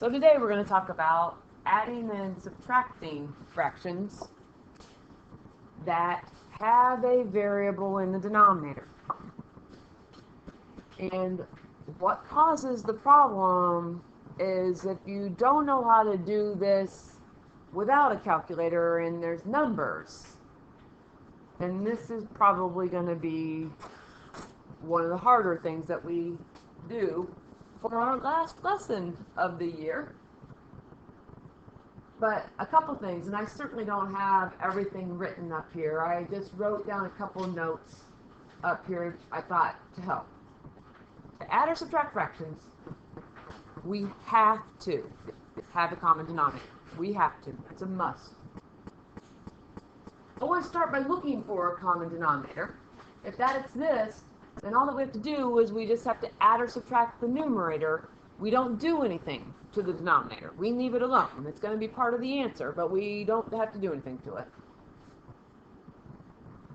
So today we're going to talk about adding and subtracting fractions that have a variable in the denominator. And what causes the problem is if you don't know how to do this without a calculator and there's numbers, then this is probably going to be one of the harder things that we do for our last lesson of the year. But a couple things, and I certainly don't have everything written up here. I just wrote down a couple notes up here I thought to help. To add or subtract fractions, we have to have a common denominator. We have to. It's a must. I want to start by looking for a common denominator. If that exists, then all that we have to do is we just have to add or subtract the numerator. We don't do anything to the denominator. We leave it alone. It's going to be part of the answer, but we don't have to do anything to it.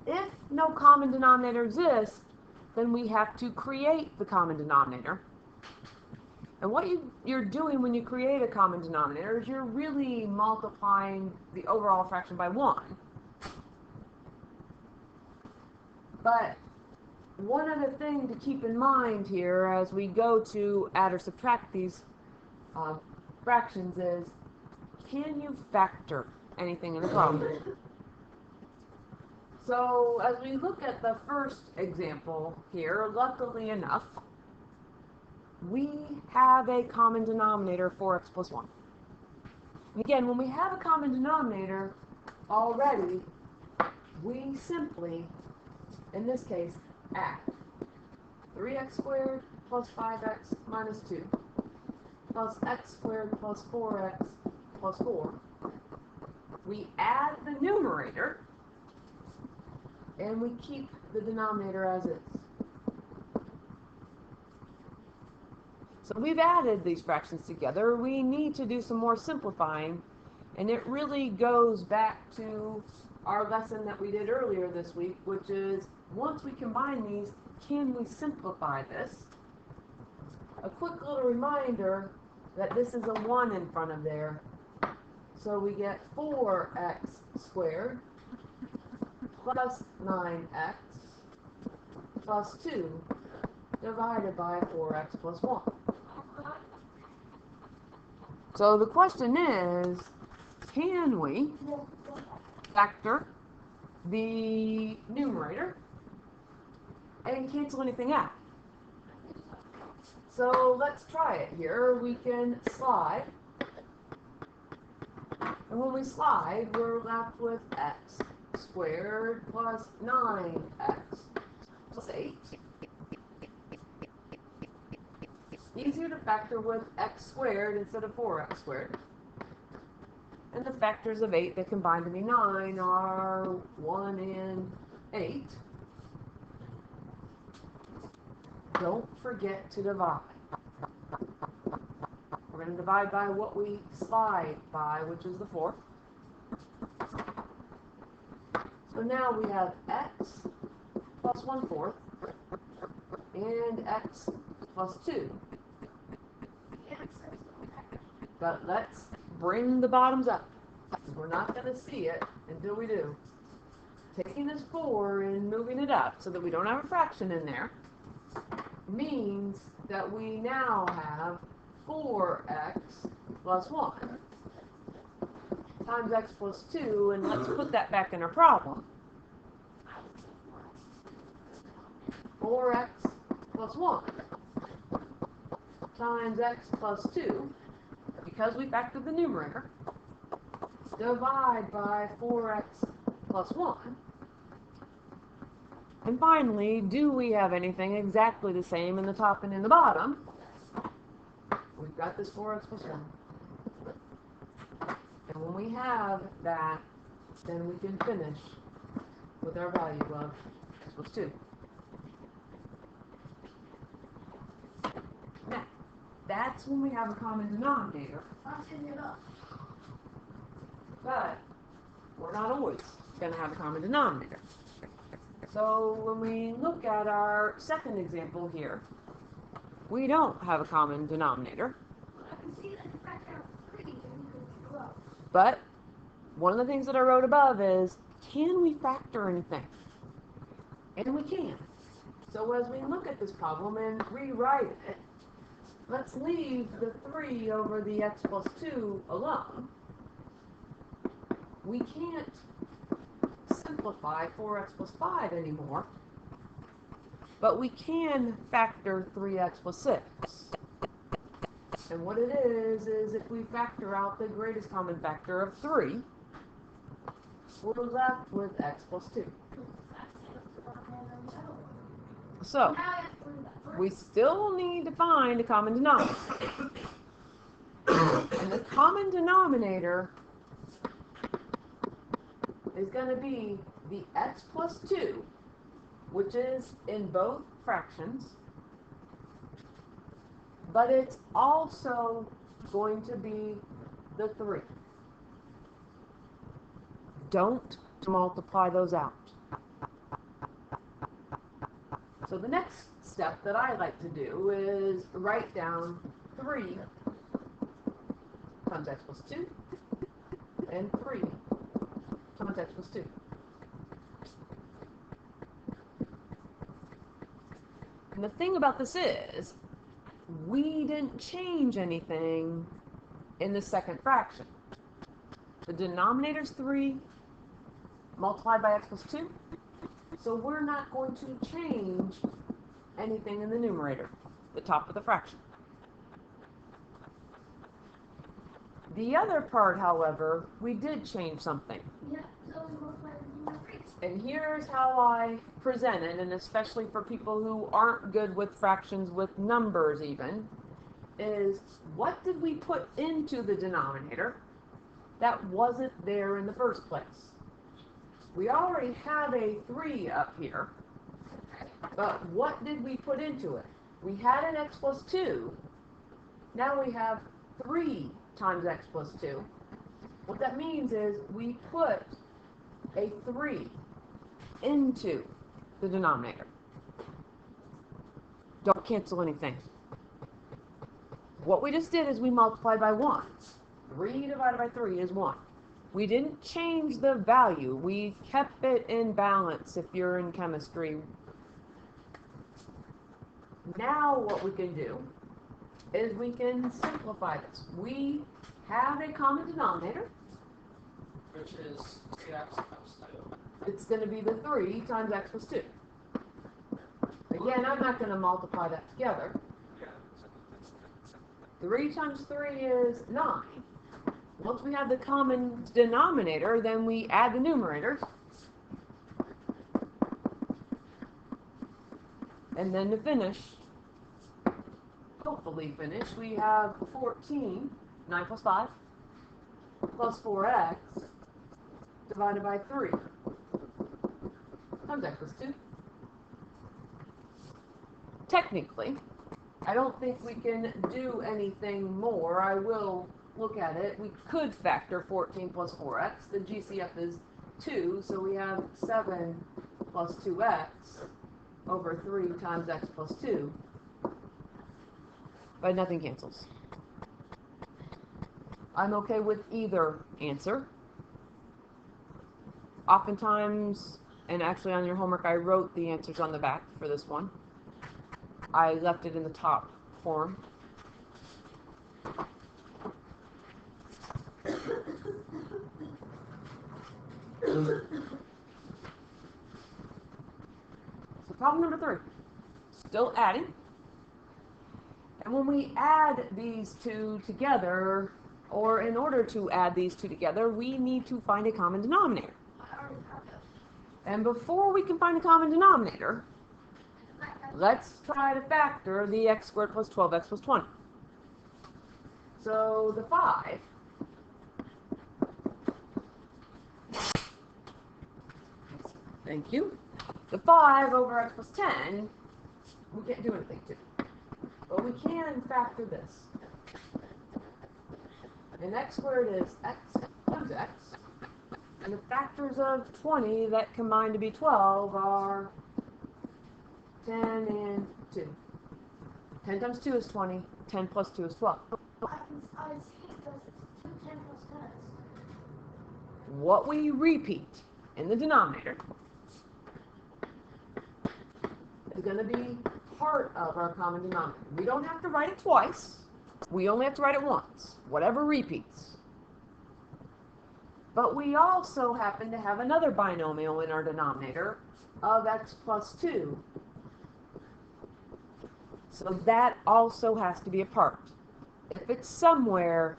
If no common denominator exists, then we have to create the common denominator. And what you're doing when you create a common denominator is you're really multiplying the overall fraction by 1. But one other thing to keep in mind here as we go to add or subtract these fractions is, can you factor anything in the problem? So as we look at the first example here, luckily enough, we have a common denominator, 4x plus 1. And again, when we have a common denominator already, we simply, in this case, add 3x squared plus 5x minus 2 plus x squared plus 4x plus 4. We add the numerator and we keep the denominator as is. So we've added these fractions together. We need to do some more simplifying, and it really goes back to our lesson that we did earlier this week, which is once we combine these, can we simplify this? A quick little reminder that this is a 1 in front of there. So we get 4x squared plus 9x plus 2 divided by 4x plus 1. So the question is, can we factor the numerator and cancel anything out? So let's try it here. We can slide. And when we slide, we're left with x squared plus 9x plus 8. Easier to factor with x squared instead of 4x squared. And the factors of 8 that combine to be 9 are 1 and 8. Don't forget to divide. We're going to divide by what we slide by, which is the 4. So now we have x plus 1/4 and x plus 2. But let's bring the bottoms up. We're not going to see it until we do. Taking this 4 and moving it up so that we don't have a fraction in there means that we now have 4x plus 1 times x plus 2, and let's put that back in our problem. 4x plus 1 times x plus 2, because we factored the numerator, divide by 4x plus 1. And finally, do we have anything exactly the same in the top and in the bottom? We've got this 4x plus 1. And when we have that, then we can finish with our value of x plus 2. Now, that's when we have a common denominator. But we're not always going to have a common denominator. So when we look at our second example here, we don't have a common denominator. But one of the things that I wrote above is, can we factor anything? And we can. So as we look at this problem and rewrite it, let's leave the 3 over the x plus 2 alone. We can't simplify 4x plus 5 anymore, but we can factor 3x plus 6. And what it is if we factor out the greatest common factor of 3, we're left with x plus 2. So, we still need to find a common denominator. And the common denominator is going to be the x plus 2, which is in both fractions, but it's also going to be the 3. Don't multiply those out. So the next step that I like to do is write down 3 times x plus 2 and 3 times x plus 2. And the thing about this is, we didn't change anything in the second fraction. The denominator's 3 multiplied by x plus 2, so we're not going to change anything in the numerator, the top of the fraction. The other part, however, we did change something. Yeah, so And here's how I present it, and especially for people who aren't good with fractions with numbers even, is what did we put into the denominator that wasn't there in the first place? We already have a 3 up here, but what did we put into it? We had an x plus 2. Now we have 3 times x plus 2. What that means is we put a 3 into the denominator. Don't cancel anything. What we just did is we multiplied by 1. 3 divided by 3 is 1. We didn't change the value. We kept it in balance if you're in chemistry. Now what we can do is we can simplify this. We have a common denominator, which is 3x times 2. It's going to be the 3 times x plus 2. Again, I'm not going to multiply that together. 3 times 3 is 9. Once we have the common denominator, then we add the numerator. And then to finish, hopefully finish, we have 14, 9 plus 5, plus 4x, divided by 3, times x plus 2. Technically, I don't think we can do anything more. I will look at it. We could factor 14 plus 4x. The GCF is 2, so we have 7 plus 2x over 3 times x plus 2. But nothing cancels. I'm okay with either answer. Oftentimes, and actually on your homework, I wrote the answers on the back for this one. I left it in the top form. So problem number 3, still adding. And when we add these two together, or in order to add these two together, we need to find a common denominator. And before we can find a common denominator, let's try to factor the x squared plus 12x plus 20. So the 5 thank you. The 5 over x plus 10, we can't do anything to. But we can factor this. And x squared is x times x. And the factors of 20 that combine to be 12 are 10 and 2. 10 times 2 is 20. 10 plus 2 is 12. what we repeat in the denominator is going to be part of our common denominator. We don't have to write it twice. We only have to write it once, whatever repeats. But we also happen to have another binomial in our denominator of x plus 2. So that also has to be a part. If it's somewhere,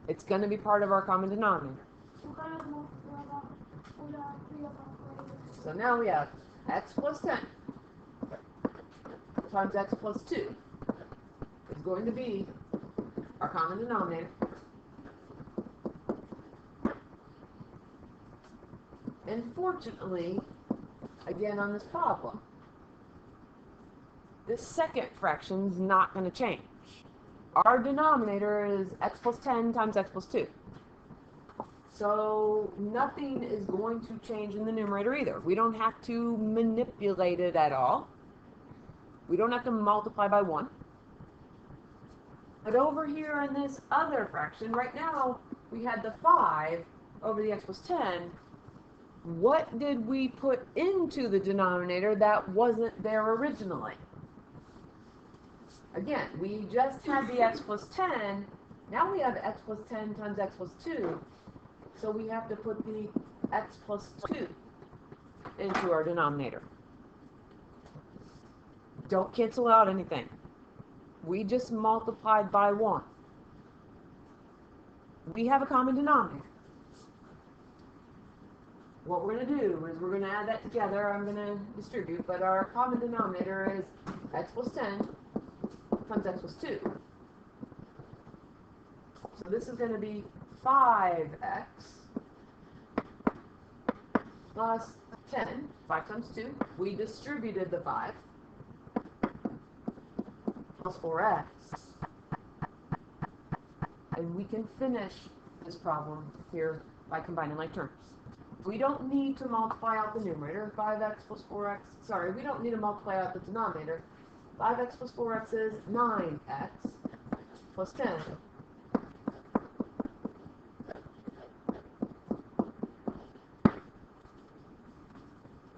it's going to be part of our common denominator. So now we have x plus 10 times x plus 2 is going to be our common denominator. And fortunately, again on this problem, this second fraction is not going to change. Our denominator is x plus 10 times x plus 2. So nothing is going to change in the numerator either. We don't have to manipulate it at all. We don't have to multiply by 1. But over here in this other fraction, right now, we had the 5 over the x plus 10. What did we put into the denominator that wasn't there originally? Again, we just had the x plus 10. Now we have x plus 10 times x plus 2. So we have to put the x plus 2 into our denominator. Don't cancel out anything. We just multiplied by 1. We have a common denominator. What we're going to do is we're going to add that together. I'm going to distribute, but our common denominator is x plus 10 times x plus 2. So this is going to be 5x plus 10, 5 times 2. We distributed the 5 plus 4x. And we can finish this problem here by combining like terms. We don't need to multiply out the numerator. 5x plus 4x, sorry, we don't need to multiply out the denominator. 5x plus 4x is 9x plus 10.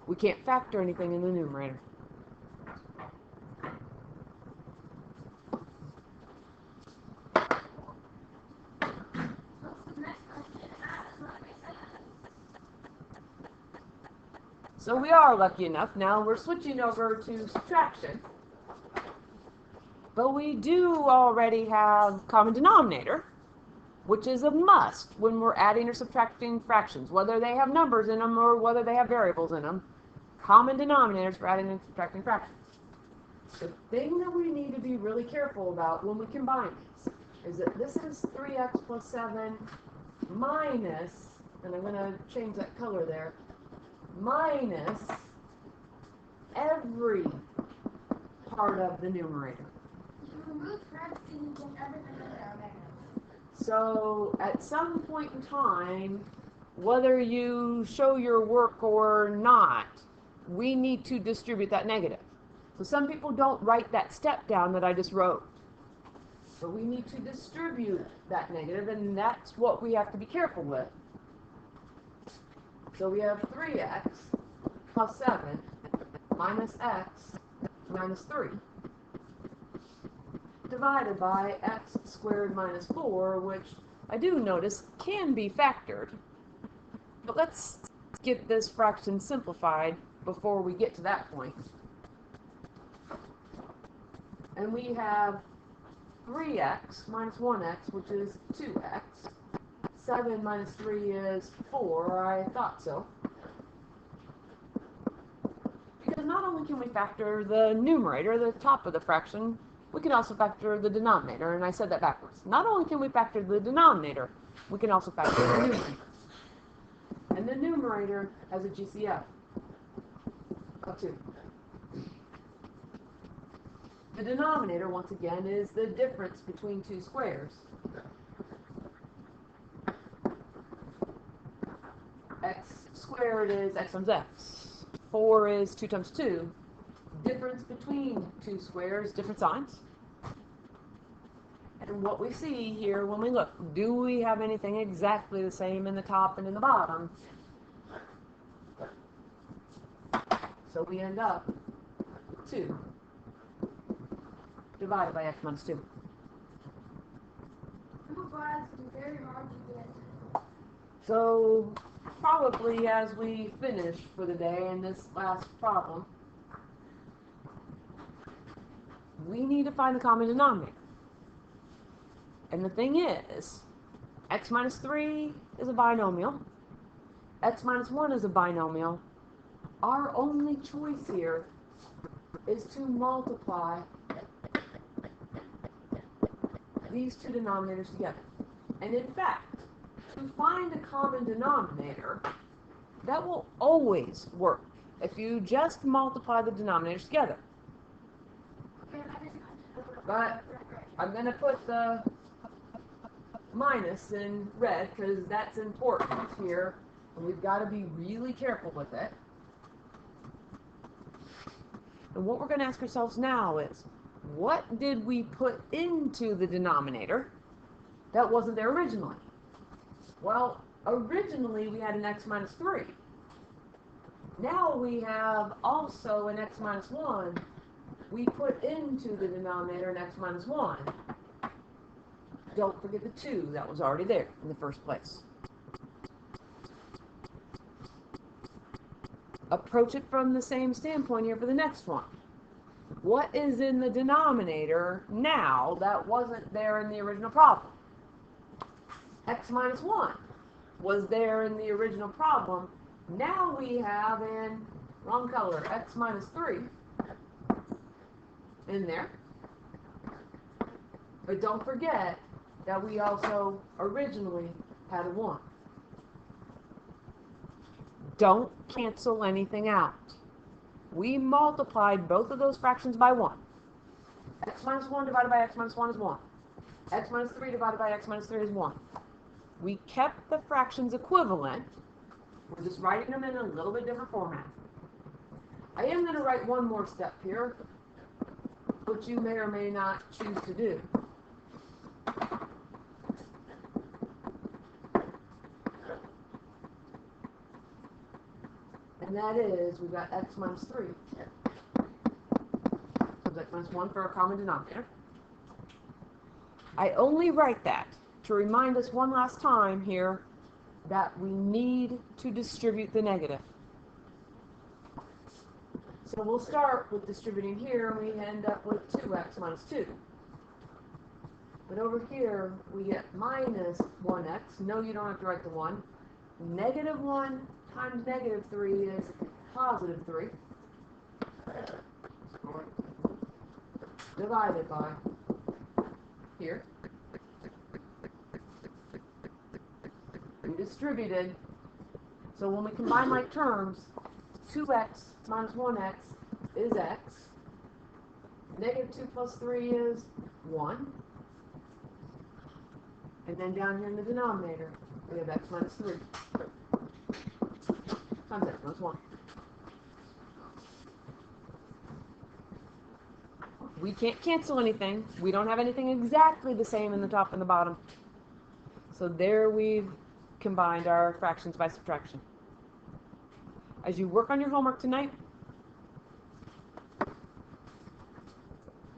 We can't factor anything in the numerator. So we are lucky enough. Now we're switching over to subtraction. But we do already have common denominator, which is a must when we're adding or subtracting fractions, whether they have numbers in them or whether they have variables in them. Common denominators for adding and subtracting fractions. The thing that we need to be really careful about when we combine these is that this is 3x plus 7 minus, and I'm going to change that color there, minus every part of the numerator. So at some point in time, whether you show your work or not, we need to distribute that negative. So some people don't write that step down that I just wrote. But we need to distribute that negative, and that's what we have to be careful with. So we have 3x plus 7 minus x minus 3 divided by x squared minus 4, which I do notice can be factored. But let's get this fraction simplified before we get to that point. And we have 3x minus 1x, which is 2x. 7 minus 3 is 4, I thought so. Because not only can we factor the numerator, the top of the fraction, we can also factor the denominator, and I said that backwards. Not only can we factor the denominator, we can also factor the numerator. And the numerator has a GCF of 2. The denominator, once again, is the difference between two squares. X squared is x times x. 4 is 2 times 2. Difference between two squares, different signs. And what we see here when we look, do we have anything exactly the same in the top and in the bottom? So we end up with 2 divided by x minus 2. Very hard to get. So probably as we finish for the day in this last problem, we need to find the common denominator. And the thing is, x minus 3 is a binomial. X minus 1 is a binomial. Our only choice here is to multiply these two denominators together. And in fact, to find a common denominator, that will always work if you just multiply the denominators together. But I'm going to put the minus in red because that's important here, and we've got to be really careful with it. And what we're going to ask ourselves now is, what did we put into the denominator that wasn't there originally? Well, originally we had an x minus 3. Now we have also an x minus 1. We put into the denominator an x minus 1. Don't forget the 2 that was already there in the first place. Approach it from the same standpoint here for the next one. What is in the denominator now that wasn't there in the original problem? X minus 1 was there in the original problem. Now we have in, wrong color, x minus 3 in there. But don't forget that we also originally had a 1. Don't cancel anything out. We multiplied both of those fractions by 1. X minus 1 divided by x minus 1 is 1. X minus 3 divided by x minus 3 is 1. We kept the fractions equivalent. We're just writing them in a little bit different format. I am going to write one more step here, which you may or may not choose to do. And that is, we've got x minus 3. So x minus 1 for our common denominator. I only write that to remind us one last time here that we need to distribute the negative. So we'll start with distributing here, and we end up with 2x minus 2. But over here, we get minus 1x. No, you don't have to write the 1. Negative 1 times negative 3 is positive 3. Divided by here. We distributed. So when we combine like terms, 2x minus 1x is x. Negative 2 plus 3 is 1. And then down here in the denominator, we have x minus 3 times x minus 1. We can't cancel anything. We don't have anything exactly the same in the top and the bottom. So there we've combined our fractions by subtraction. As you work on your homework tonight,